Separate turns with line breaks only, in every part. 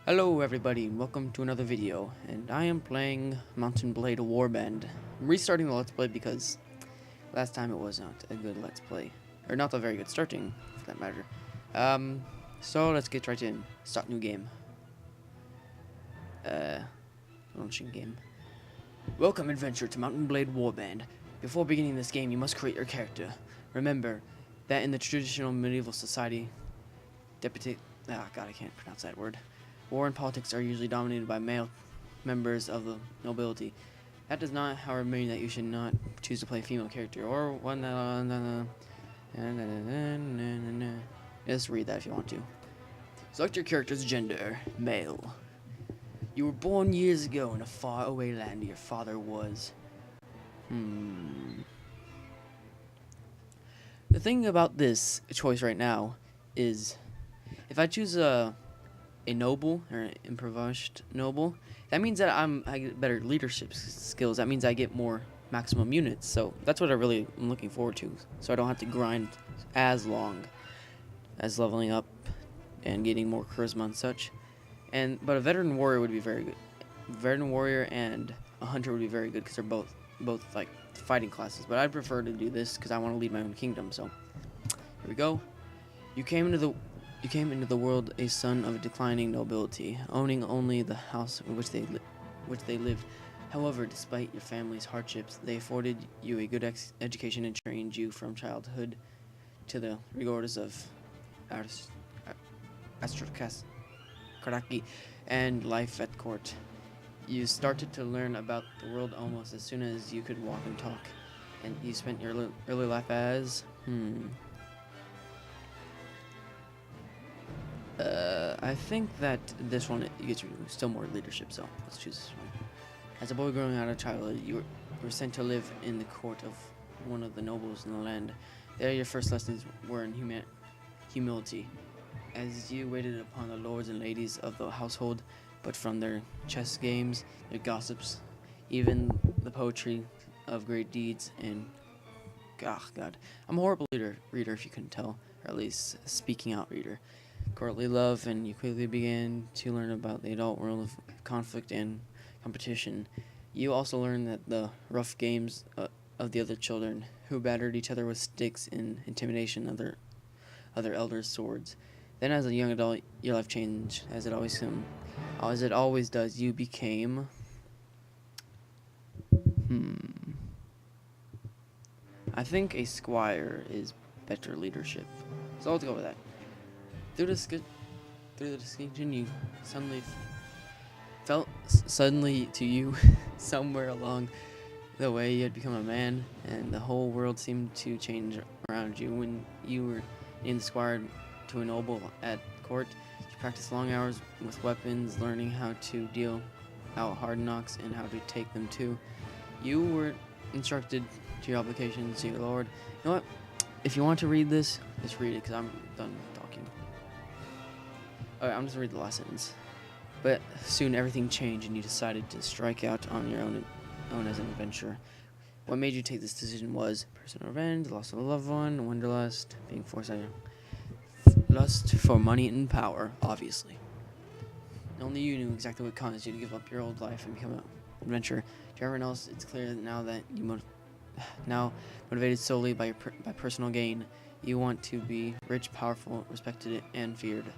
Hello everybody, and welcome to another video, and I am playing Mount&Blade Warband. I'm restarting the Let's Play because last time it was not a good Let's Play. Or not a very good starting, for that matter. So let's get right in. Start new game. Launching game. Welcome adventure to Mount&Blade Warband. Before beginning this game, you must create your character. Remember that in the traditional medieval society, I can't pronounce that word. War and politics are usually dominated by male members of the nobility. That does not, however, mean that you should not choose to play a female character or one. Just read that if you want to. Select your character's gender, male. You were born years ago in a faraway land your father was. The thing about this choice right now is, if I choose a noble or an improvised noble, that means that I get better leadership skills. That means I get more maximum units. So that's what I really am looking forward to. So I don't have to grind as long as leveling up and getting more charisma and such. But a veteran warrior would be very good. Veteran warrior and a hunter would be very good because they're both like fighting classes. But I'd prefer to do this because I want to lead my own kingdom. So here we go. You came into the world a son of a declining nobility, owning only the house in which they lived. However, despite your family's hardships, they afforded you a good education and trained you from childhood to the rigors of aristocracy and life at court. You started to learn about the world almost as soon as you could walk and talk, and you spent your early life as I think that this one gets you still more leadership, so let's choose this one. As a boy growing out of childhood, you were sent to live in the court of one of the nobles in the land. There your first lessons were in humility, as you waited upon the lords and ladies of the household, but from their chess games, their gossips, even the poetry of great deeds, and God, I'm a horrible reader if you couldn't tell, or at least speaking out reader. Courtly love, and you quickly began to learn about the adult world of conflict and competition. You also learned that the rough games of the other children, who battered each other with sticks in intimidation of their other elders' swords. Then, as a young adult, your life changed, as it always does. You became I think a squire is better leadership, so let's go with that. Through the distinction, you felt to you somewhere along the way you had become a man, and the whole world seemed to change around you. When you were named squire to a noble at court, you practiced long hours with weapons, learning how to deal out hard knocks and how to take them too. You were instructed to your obligations to your lord. You know what? If you want to read this, just read it, because I'm done talking. Alright, I'm just gonna read the last sentence. But soon everything changed, and you decided to strike out on your own as an adventurer. What made you take this decision was personal revenge, loss of a loved one, wanderlust, being forced out of lust for money and power, obviously. Only you knew exactly what caused you to give up your old life and become an adventurer. To everyone else, it's clear that now that you now motivated solely by personal gain, you want to be rich, powerful, respected, and feared.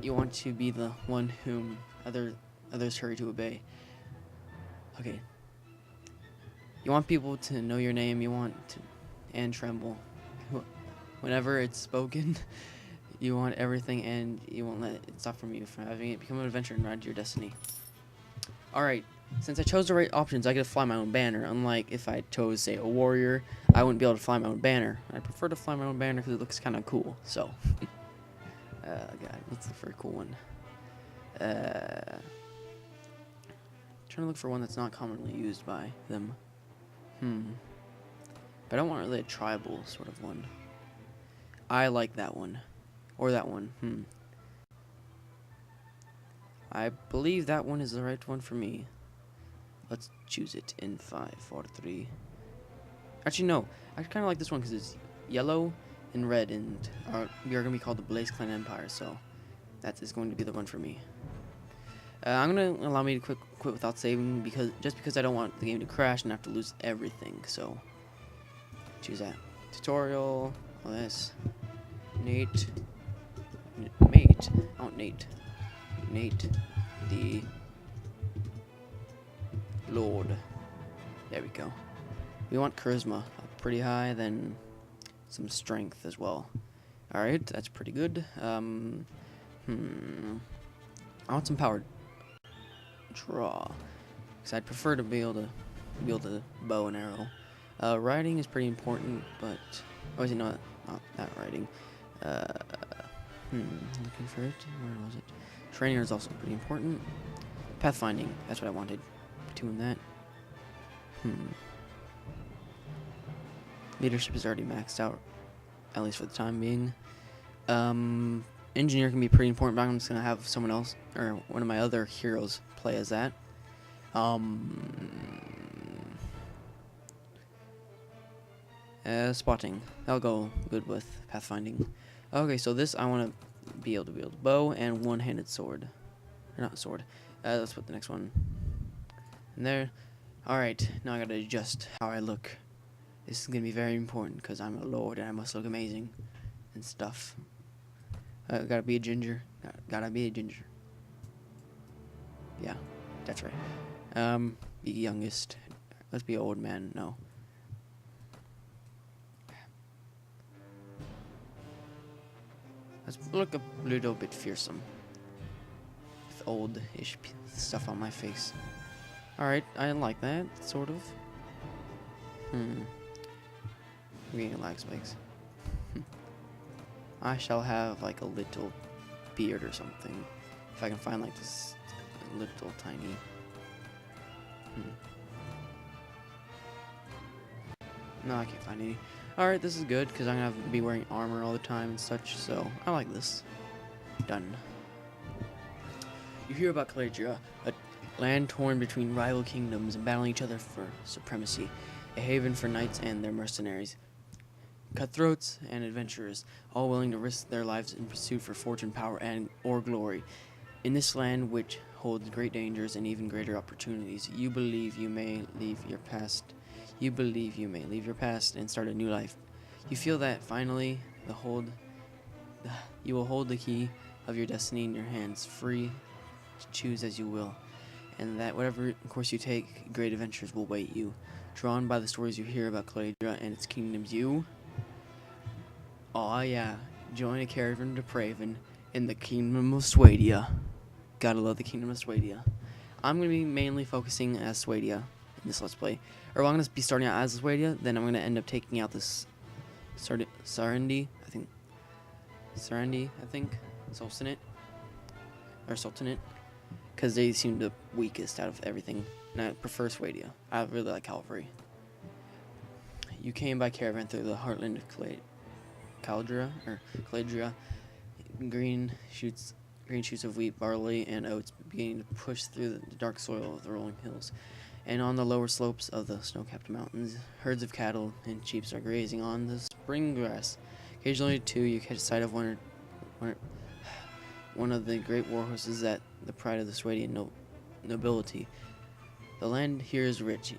You want to be the one whom others hurry to obey. Okay. You want people to know your name. You want to and tremble whenever it's spoken. You want everything, and you won't let it stop from you from having it. Become an adventurer and ride to your destiny. Alright, since I chose the right options, I get to fly my own banner. Unlike if I chose, say, a warrior, I wouldn't be able to fly my own banner. I prefer to fly my own banner because it looks kind of cool, so. God, let's look for a cool one. Trying to look for one that's not commonly used by them. But I don't want really a tribal sort of one. I like that one. Or that one. I believe that one is the right one for me. Let's choose it in 5, 4, 3. Actually, no. I kind of like this one because it's yellow and red, and we are going to be called the Blaze Clan Empire, so that is going to be the one for me. I'm gonna allow me to quit without saving because I don't want the game to crash and have to lose everything. So choose that. Tutorial. All this. Nate. Mate. Oh, Nate. Nate. The Lord. There we go. We want charisma pretty high, then some strength as well. Alright, that's pretty good. I want some power draw. Because I'd prefer to be able to bow and arrow. Riding is pretty important, but obviously not that riding. Looking for it. Where was it? Trainer is also pretty important. Pathfinding, that's what I wanted. Doing that. Leadership is already maxed out, at least for the time being. Engineer can be pretty important, but I'm just gonna have someone else or one of my other heroes play as that. Spotting. That'll go good with pathfinding. Okay, so this I want to be able to wield bow and one-handed sword. Or not sword. Let's put the next one in there. Alright, now I gotta adjust how I look. This is gonna be very important because I'm a lord and I must look amazing and stuff. Gotta be a ginger. Gotta be a ginger. Yeah, that's right. Be youngest. Let's be old man. No. Let's look a little bit fearsome. With old-ish stuff on my face. Alright, I like that, sort of. I'm getting lag spikes. I shall have like a little beard or something. If I can find like this little tiny. No, I can't find any. Alright, this is good because I'm gonna have to be wearing armor all the time and such, so I like this. Done. You hear about Caladria, a land torn between rival kingdoms and battling each other for supremacy, a haven for knights and their mercenaries. Cutthroats and adventurers, all willing to risk their lives in pursuit for fortune, power, or glory. In this land, which holds great dangers and even greater opportunities, you believe you may leave your past. You believe you may leave your past and start a new life. You feel that finally, you will hold the key of your destiny in your hands, free to choose as you will, and that whatever course you take, great adventures will wait you. Drawn by the stories you hear about Caladria and its kingdoms, you... Aw yeah, join a caravan to Praven in the Kingdom of Swadia. Gotta love the Kingdom of Swadia. I'm going to be mainly focusing as Swadia in this Let's Play. Or I'm going to be starting out as Swadia, then I'm going to end up taking out this Sarendi, I think. Sultanate. Or Sultanate. Because they seem the weakest out of everything. And I prefer Swadia. I really like Cavalry. You came by caravan through the heartland of Caladria. Green shoots of wheat, barley, and oats beginning to push through the dark soil of the rolling hills. And on the lower slopes of the snow-capped mountains, herds of cattle and sheep are grazing on the spring grass. Occasionally, too, you catch sight of one of the great war horses that the pride of the Swadian nobility. The land here is rich,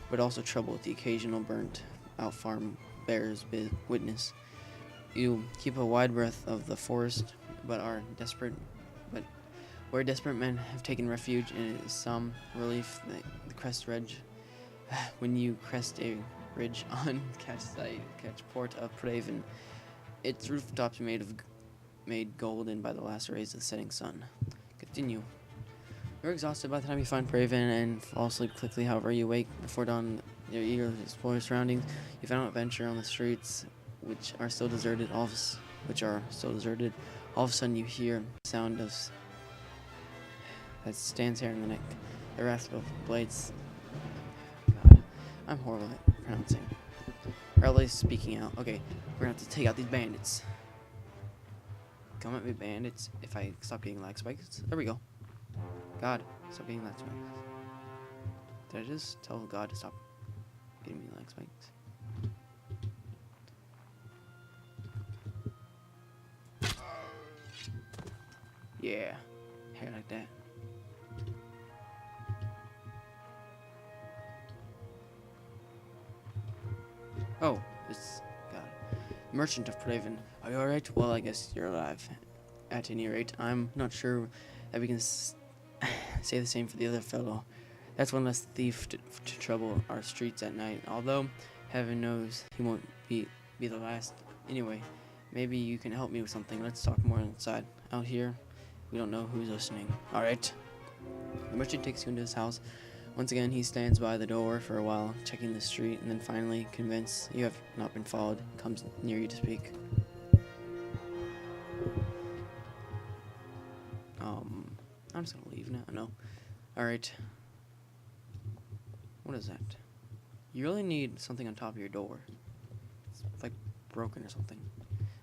but also troubled with the occasional burnt-out farm bears witness. You keep a wide breadth of the forest, but where desperate men have taken refuge, and it is some relief that the crest ridge. When you crest a ridge on catch port of Praven, its rooftops made golden by the last rays of the setting sun. Continue. You're exhausted by the time you find Praven and fall asleep quickly. However, you wake before dawn. You're eager to explore your surroundings. You found an adventure on the streets, which are still deserted. All of a sudden, you hear the sound of that stands here in the neck. The rasp of blades. God, I'm horrible at pronouncing, or at least speaking out. Okay, we're gonna have to take out these bandits. Come at me, bandits! If I stop getting lag spikes, there we go. God, stop getting lag spikes. Did I just tell God to stop getting me lag spikes? Yeah, hair like that. Oh, it's God. Merchant of Praven. Are you alright? Well, I guess you're alive. At any rate, I'm not sure that we can say the same for the other fellow. That's one less thief to trouble our streets at night. Although, heaven knows he won't be the last. Anyway, maybe you can help me with something. Let's talk more inside. Out here, we don't know who's listening. Alright. The merchant takes you into his house. Once again, he stands by the door for a while, checking the street, and then finally, convinced you have not been followed, comes near you to speak. I'm just gonna leave now. No. Alright. What is that? You really need something on top of your door. It's like broken or something.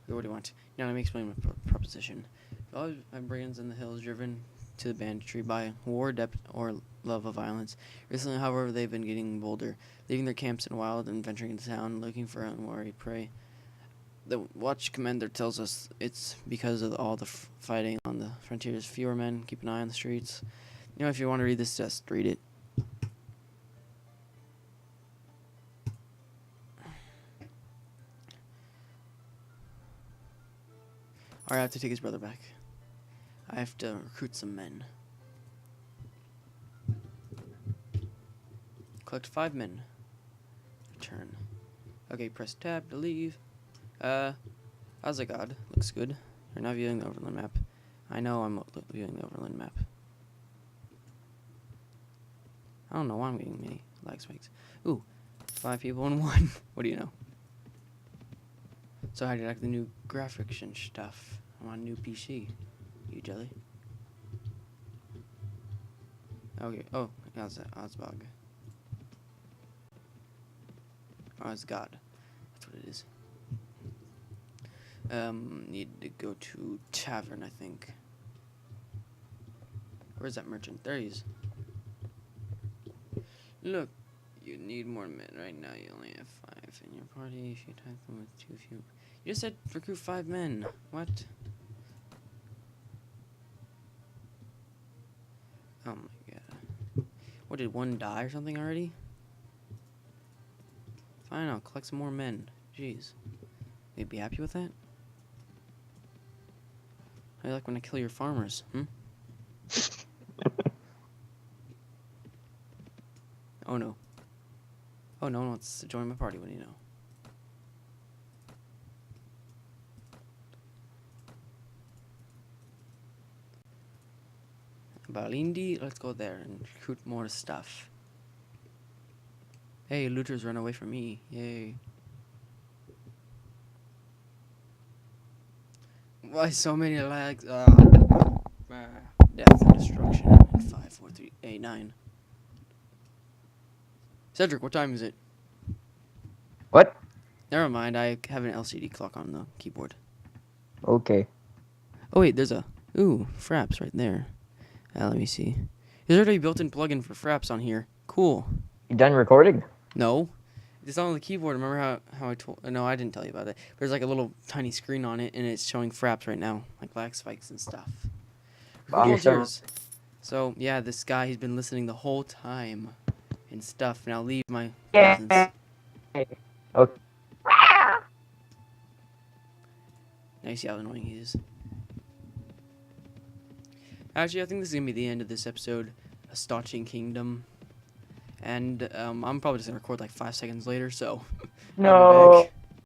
Okay, what do you want? Now let me explain my proposition. All my brigands in the hills driven to the banditry by war, debt, or love of violence. Recently, however, they've been getting bolder, leaving their camps in wild and venturing into town, looking for unwary prey. The watch commander tells us it's because of all the fighting on the frontiers. Fewer men keep an eye on the streets. You know, if you want to read this, just read it. Alright, I have to take his brother back. I have to recruit some men. Collect 5 men. Return. Okay, press tab to leave. How's it, God? Looks good. You're not viewing the overland map. I know I'm viewing the overland map. I don't know why I'm getting many lag spikes. Ooh, 5 people in 1. What do you know? So how do you like the new graphics and stuff? I'm on a new PC. You jelly? Okay. Oh, how's that? Ozbog. Oh, it's God. That's what it is. Need to go to tavern, I think. Where's that merchant? There he is. Look, you need more men. Right now you only have 5 in your party. If you type them with too few. You just said recruit 5 men. What? Oh my god. What, did 1 die or something already? Fine, I'll collect some more men. Jeez. You'd be happy with that? How do you like when I kill your farmers, Oh no. Oh, no one wants to join my party, what do you know? Balindi, let's go there and recruit more stuff. Hey, looters run away from me. Yay. Why so many lags? Death and destruction in 5, 4, 3, 8, 9. Cedric, what time is it?
What?
Never mind, I have an LCD clock on the keyboard.
Okay.
Oh wait, there's a... Ooh, Fraps right there. Let me see. There's already a built-in plugin for Fraps on here. Cool.
You done recording?
No. It's on the keyboard. Remember how I told... No, I didn't tell you about it. There's like a little tiny screen on it, and it's showing Fraps right now. Like lag spikes and stuff. Volunteers. So, yeah, this guy, he's been listening the whole time and stuff. Now leave my presence.
Okay.
Now you see how annoying he is. Actually, I think this is going to be the end of this episode. A Stotching Kingdom. And I'm probably just going to record like 5 seconds later, so...
No.